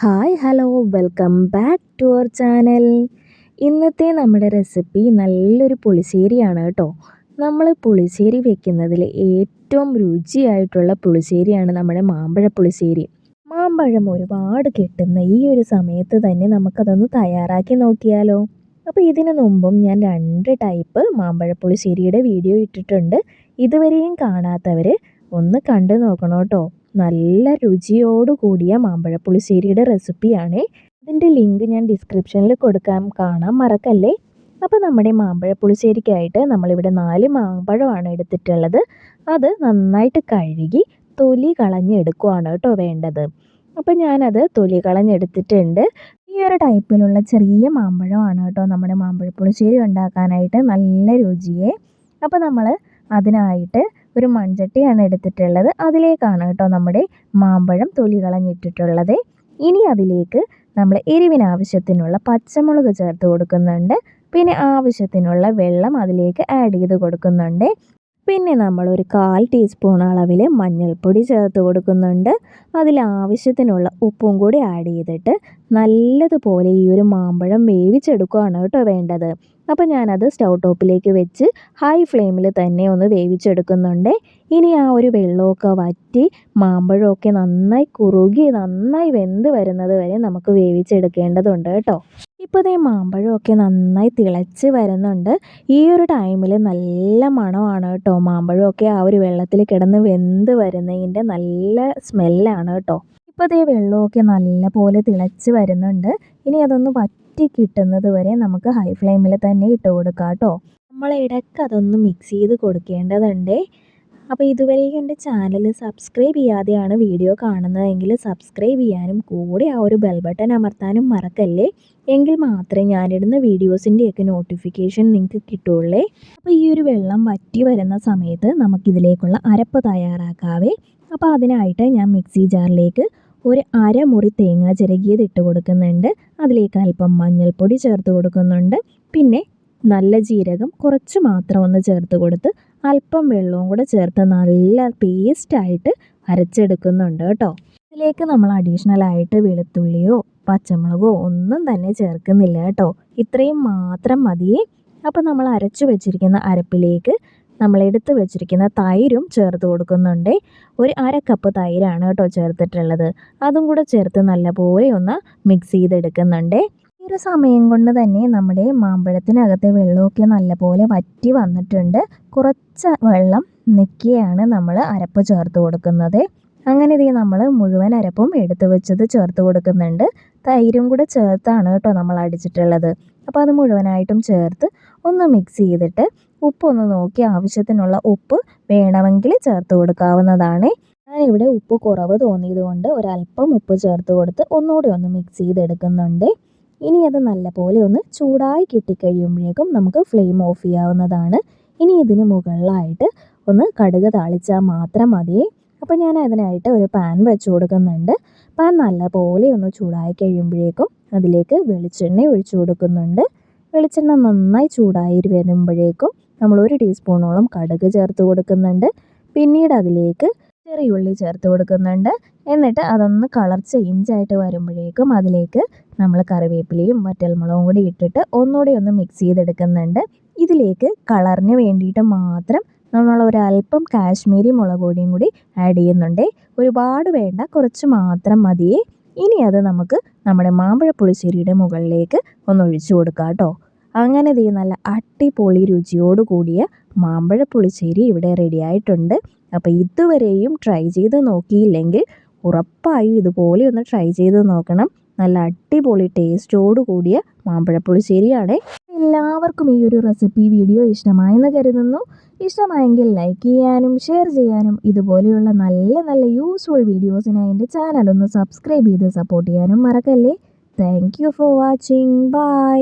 Hi hello welcome back to our channel. ഇന്നത്തെ നമ്മുടെ recipe നല്ലൊരു പുളിശ്ശേരിയാണ് കേട്ടോ. നമ്മൾ പുളിശ്ശേരി വെക്കുന്നതിൽ ഏറ്റവും രുചിയായിട്ടുള്ള പുളിശ്ശേരിയാണ് നമ്മുടെ മാമ്പഴ പുളിശ്ശേരി. മാമ്പഴം ഒരുപാട് കിട്ടുന്ന ഈ ഒരു സമയത്ത് തന്നെ നമുക്കതൊന്ന് തയ്യാറാക്കി നോക്കിയാലോ. അപ്പോൾ ഇതിനു മുമ്പും ഞാൻ 2 ടൈപ്പ് മാമ്പഴ പുളിശ്ശേരിയുടെ വീഡിയോ ഇട്ടിട്ടുണ്ട്. ഇതുവരെയും കാണാത്തവർ ഒന്ന് കണ്ടു നോക്കണം കേട്ടോ. നല്ല രുചിയോട് കൂടിയ മാമ്പഴപ്പുളിശ്ശേരിയുടെ റെസിപ്പിയാണ്. ഇതിൻ്റെ ലിങ്ക് ഞാൻ ഡിസ്ക്രിപ്ഷനിൽ കൊടുക്കാം, കാണാൻ മറക്കല്ലേ. അപ്പോൾ നമ്മുടെ മാമ്പഴപ്പുളിശ്ശേരിക്കായിട്ട് നമ്മളിവിടെ 4 മാമ്പഴമാണ് എടുത്തിട്ടുള്ളത്. അത് നന്നായിട്ട് കഴുകി തൊലി കളഞ്ഞെടുക്കുകയാണ് കേട്ടോ വേണ്ടത്. അപ്പോൾ ഞാനത് തൊലി കളഞ്ഞെടുത്തിട്ടുണ്ട്. ഈ ഒരു ടൈപ്പിലുള്ള ചെറിയ മാമ്പഴമാണ് കേട്ടോ നമ്മുടെ മാമ്പഴപ്പുളിശ്ശേരി ഉണ്ടാക്കാനായിട്ട് നല്ല രുചിയെ. അപ്പോൾ നമ്മൾ അതിനായിട്ട് ഒരു മൺചട്ടിയാണ് എടുത്തിട്ടുള്ളത്. അതിലേക്കാണ് കേട്ടോ നമ്മുടെ മാമ്പഴം തൊലി കളഞ്ഞിട്ടിട്ടുള്ളത്. ഇനി അതിലേക്ക് നമ്മൾ എരിവിനാവശ്യത്തിനുള്ള പച്ചമുളക് ചേർത്ത് കൊടുക്കുന്നുണ്ട്. പിന്നെ ആവശ്യത്തിനുള്ള വെള്ളം അതിലേക്ക് ആഡ് ചെയ്ത് കൊടുക്കുന്നുണ്ട്. പിന്നെ നമ്മൾ ഒരു 1/4 ടീസ്പൂൺ അളവിൽ മഞ്ഞൾപ്പൊടി ചേർത്ത് കൊടുക്കുന്നുണ്ട്. അതിലാവശ്യത്തിനുള്ള ഉപ്പും കൂടി ആഡ് ചെയ്തിട്ട് നല്ലതുപോലെ ഈ ഒരു മാമ്പഴം വേവിച്ചെടുക്കുകയാണ് കേട്ടോ വേണ്ടത്. അപ്പോൾ ഞാനത് സ്റ്റൗ ടോപ്പിലേക്ക് വെച്ച് ഹൈ ഫ്ലെയിമിൽ തന്നെ ഒന്ന് വേവിച്ചെടുക്കുന്നുണ്ട്. ഇനി ആ ഒരു വെള്ളമൊക്കെ വറ്റി മാമ്പഴമൊക്കെ നന്നായി കുറുകി നന്നായി വെന്ത് വരുന്നത് വരെ നമുക്ക് വേവിച്ചെടുക്കേണ്ടതുണ്ട് കേട്ടോ. ഇപ്പോൾ ദേ മാമ്പഴമൊക്കെ നന്നായി തിളച്ച് വരുന്നുണ്ട്. ഈ ഒരു ടൈമിൽ നല്ല മണമാണ് കേട്ടോ. മാമ്പഴമൊക്കെ ആ ഒരു വെള്ളത്തിൽ കിടന്ന് വെന്ത് വരുന്നതിൻ്റെ നല്ല സ്മെല്ലാണ് കേട്ടോ. ഇപ്പോൾ ദേ വെള്ളമൊക്കെ നല്ല പോലെ തിളച്ച് വരുന്നുണ്ട്. ഇനി അതൊന്ന് വറ്റി കിട്ടുന്നത് വരെ നമുക്ക് ഹൈ ഫ്ലെയിമിൽ തന്നെ ഇട്ട് കൊടുക്കാം കേട്ടോ. നമ്മൾ ഇടയ്ക്ക് അതൊന്ന് മിക്സ് ചെയ്ത് കൊടുക്കേണ്ടതുണ്ട്. അപ്പോൾ ഇതുവരെയും എൻ്റെ ചാനൽ സബ്സ്ക്രൈബ് ചെയ്യാതെയാണ് വീഡിയോ കാണുന്നതെങ്കിൽ സബ്സ്ക്രൈബ് ചെയ്യാനും കൂടെ ആ ഒരു ബെൽ ബട്ടൺ അമർത്താനും മറക്കല്ലേ. എങ്കിൽ മാത്രമേ ഞാനിടുന്ന വീഡിയോസിൻ്റെയൊക്കെ നോട്ടിഫിക്കേഷൻ നിങ്ങൾക്ക് കിട്ടുള്ളൂ. അപ്പോൾ ഈ ഒരു വെള്ളം വറ്റി വരുന്ന സമയത്ത് നമുക്കിതിലേക്കുള്ള അരപ്പ് തയ്യാറാക്കാവേ. അപ്പോൾ അതിനായിട്ട് ഞാൻ മിക്സി ജാറിലേക്ക് ഒരു അരമുറി തേങ്ങ ചിരകിയത് ഇട്ട് കൊടുക്കുന്നുണ്ട്. അതിലേക്ക് അല്പം മഞ്ഞൾപ്പൊടി ചേർത്ത് കൊടുക്കുന്നുണ്ട്. പിന്നെ നല്ല ജീരകം കുറച്ച് മാത്രം ഒന്ന് ചേർത്ത് കൊടുത്ത് അല്പം വെള്ളവും കൂടെ ചേർത്ത് നല്ല പേസ്റ്റായിട്ട് അരച്ചെടുക്കുന്നുണ്ട് കേട്ടോ. ഇതിലേക്ക് നമ്മൾ അഡീഷണലായിട്ട് വെളുത്തുള്ളിയോ പച്ചമുളകോ ഒന്നും തന്നെ ചേർക്കുന്നില്ല കേട്ടോ. ഇത്രയും മാത്രം മതിയേ. അപ്പോൾ നമ്മൾ അരച്ചു വെച്ചിരിക്കുന്ന അരപ്പിലേക്ക് നമ്മൾ എടുത്ത് വെച്ചിരിക്കുന്ന തൈരും ചേർത്ത് കൊടുക്കുന്നുണ്ട്. ഒരു 1/2 കപ്പ് തൈരാണ് കേട്ടോ ചേർത്തിട്ടുള്ളത്. അതും കൂടെ ചേർത്ത് നല്ലപോലെ ഒന്ന് മിക്സ് ചെയ്തെടുക്കുന്നുണ്ട്. ഈ ഒരു സമയം കൊണ്ട് തന്നെ നമ്മുടെ മാമ്പഴത്തിനകത്തെ വെള്ളമൊക്കെ നല്ലപോലെ വറ്റി വന്നിട്ടുണ്ട്. കുറച്ച് വെള്ളം നിൽക്കിയാണ് നമ്മൾ അരപ്പ് ചേർത്ത് കൊടുക്കുന്നത്. അങ്ങനെ ഇതേ നമ്മൾ മുഴുവൻ അരപ്പും എടുത്ത് വെച്ചത് ചേർത്ത് കൊടുക്കുന്നുണ്ട്. തൈരും കൂടെ ചേർത്താണ് കേട്ടോ നമ്മൾ അടിച്ചിട്ടുള്ളത്. അപ്പോൾ അത് മുഴുവനായിട്ടും ചേർത്ത് ഒന്ന് മിക്സ് ചെയ്തിട്ട് ഉപ്പൊന്ന് നോക്കി ആവശ്യത്തിനുള്ള ഉപ്പ് വേണമെങ്കിൽ ചേർത്ത് കൊടുക്കാവുന്നതാണ്. ഞാനിവിടെ ഉപ്പ് കുറവ് തോന്നിയത് കൊണ്ട് ഒരല്പം ഉപ്പ് ചേർത്ത് കൊടുത്ത് ഒന്നുകൂടി ഒന്ന് മിക്സ് ചെയ്തെടുക്കുന്നുണ്ട്. ഇനി അത് നല്ലപോലെ ഒന്ന് ചൂടായി കിട്ടിക്കഴിയുമ്പോഴേക്കും നമുക്ക് ഫ്ലെയിം ഓഫ് ചെയ്യാവുന്നതാണ്. ഇനി ഇതിന് മുകളിലായിട്ട് ഒന്ന് കടുക് താളിച്ചാൽ മാത്രം മതിയേ. അപ്പോൾ ഞാൻ അതിനായിട്ട് ഒരു പാൻ വെച്ച് കൊടുക്കുന്നുണ്ട്. പാൻ നല്ലപോലെ ഒന്ന് ചൂടായി കഴിയുമ്പോഴേക്കും അതിലേക്ക് വെളിച്ചെണ്ണ ഒഴിച്ചു കൊടുക്കുന്നുണ്ട്. വെളിച്ചെണ്ണ നന്നായി ചൂടായി വരുമ്പോഴേക്കും നമ്മൾ 1 ടീസ്പൂണോളം കടുക് ചേർത്ത് കൊടുക്കുന്നുണ്ട്. പിന്നീട് അതിലേക്ക് ചെറിയുള്ളി ചേർത്ത് കൊടുക്കുന്നുണ്ട്. എന്നിട്ട് അതൊന്ന് കളർ ചേഞ്ചായിട്ട് വരുമ്പോഴേക്കും അതിലേക്ക് നമ്മൾ കറിവേപ്പിലയും വറ്റൽമുളകും കൂടി ഇട്ടിട്ട് ഒന്നുകൂടി ഒന്ന് മിക്സ് ചെയ്തെടുക്കുന്നുണ്ട്. ഇതിലേക്ക് കളറിന് വേണ്ടിയിട്ട് മാത്രം നമ്മൾ ഒരല്പം കാശ്മീരി മുളക് പൊടിയും കൂടി ആഡ് ചെയ്യുന്നുണ്ട്. ഒരുപാട് വേണ്ട, കുറച്ച് മാത്രം മതിയേ. ഇനി അത് നമുക്ക് നമ്മുടെ മാമ്പഴ പുളിശ്ശേരിയുടെ മുകളിലേക്ക് ഒന്ന് ഒഴിച്ചു കൊടുക്കാം കേട്ടോ. അങ്ങനെ ദേ നല്ല അടിപൊളി രുചിയോട് കൂടിയ മാമ്പഴ പുളിശ്ശേരി ഇവിടെ റെഡി ആയിട്ടുണ്ട്. അപ്പോൾ ഇതുവരെയും ട്രൈ ചെയ്ത് നോക്കിയില്ലെങ്കിൽ ഉറപ്പായും ഇതുപോലെ ഒന്ന് ട്രൈ ചെയ്ത് നോക്കണം. നല്ല അടിപൊളി ടേസ്റ്റോട് കൂടിയ മാമ്പഴ പുളിശ്ശേരിയാണ്. എല്ലാവർക്കും ഈ ഒരു റെസിപ്പി വീഡിയോ ഇഷ്ടമായെന്ന് കരുതുന്നു. ഇഷ്ടമായെങ്കിൽ ലൈക്ക് ചെയ്യാനും ഷെയർ ചെയ്യാനും ഇതുപോലെയുള്ള നല്ല നല്ല യൂസ്ഫുൾ വീഡിയോസിനായി എൻ്റെ ചാനൽ ഒന്ന് സബ്സ്ക്രൈബ് ചെയ്ത് സപ്പോർട്ട് ചെയ്യാനും മറക്കല്ലേ. Thank you for watching. By.